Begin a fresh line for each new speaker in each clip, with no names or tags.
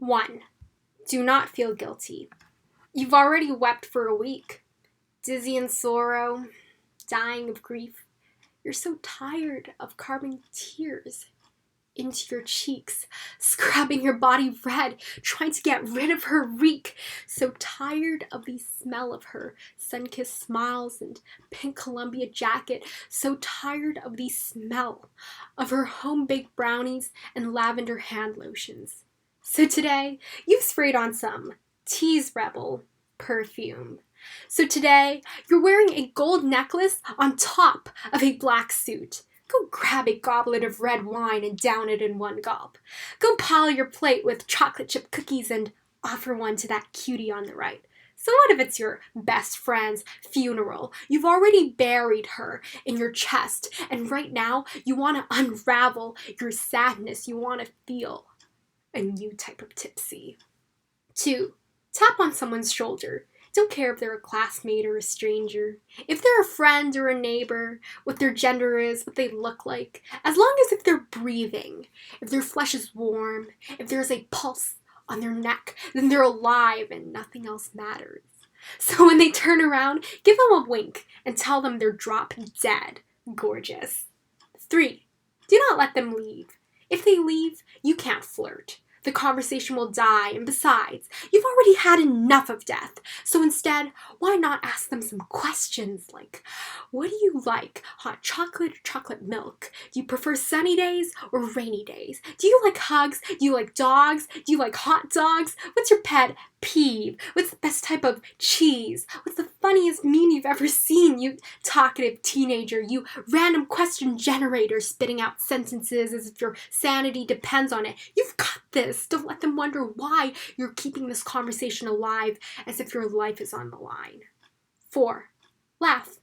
1. Do not feel guilty. You've already wept for a week, dizzy in sorrow, dying of grief. You're so tired of carving tears into your cheeks, scrubbing your body red, trying to get rid of her reek. So tired of the smell of her sun-kissed smiles and pink Columbia jacket. So tired of the smell of her home-baked brownies and lavender hand lotions. So today, you've sprayed on some Tease Rebel perfume. So today, you're wearing a gold necklace on top of a black suit. Go grab a goblet of red wine and down it in one gulp. Go pile your plate with chocolate chip cookies and offer one to that cutie on the right. So what if it's your best friend's funeral? You've already buried her in your chest, and right now you want to unravel your sadness. You want to feel a new type of tipsy. 2. Tap on someone's shoulder. Don't care if they're a classmate or a stranger, if they're a friend or a neighbor, what their gender is, what they look like, as long as if they're breathing, if their flesh is warm, if there's a pulse on their neck, then they're alive and nothing else matters. So when they turn around, give them a wink and tell them they're drop dead gorgeous. 3. Do not let them leave. If they leave, you can't flirt. The conversation will die, and besides, you've already had enough of death. So instead, why not ask them some questions like, what do you like, hot chocolate or chocolate milk? Do you prefer sunny days or rainy days? Do you like hugs? Do you like dogs? Do you like hot dogs? What's your pet peeve? What's the best type of cheese? What's the funniest meme you've ever seen, you talkative teenager? You random question generator spitting out sentences as if your sanity depends on it. You've got this. Don't let them wonder why you're keeping this conversation alive as if your life is on the line. 4. Laugh.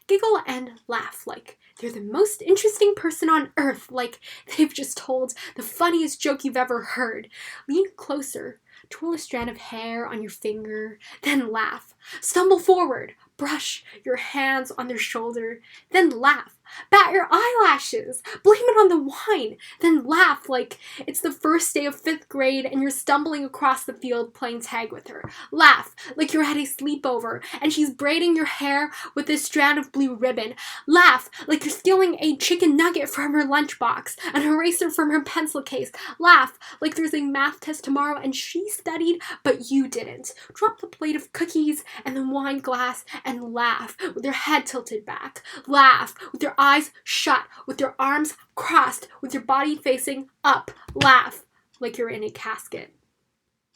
Giggle and laugh like they're the most interesting person on earth, like they've just told the funniest joke you've ever heard. Lean closer, twirl a strand of hair on your finger, then laugh. Stumble forward, brush your hands on their shoulder, then laugh. Bat your eyelashes, blame it on the wine, then laugh like it's the first day of 5th grade and you're stumbling across the field playing tag with her. Laugh like you're at a sleepover and she's braiding your hair with this strand of blue ribbon. Laugh like you're stealing a chicken nugget from her lunchbox, an eraser from her pencil case. Laugh like there's a math test tomorrow and she studied but you didn't. Drop the plate of cookies and the wine glass and laugh with your head tilted back. Laugh with your eyes shut, with your arms crossed, with your body facing up. Laugh like you're in a casket.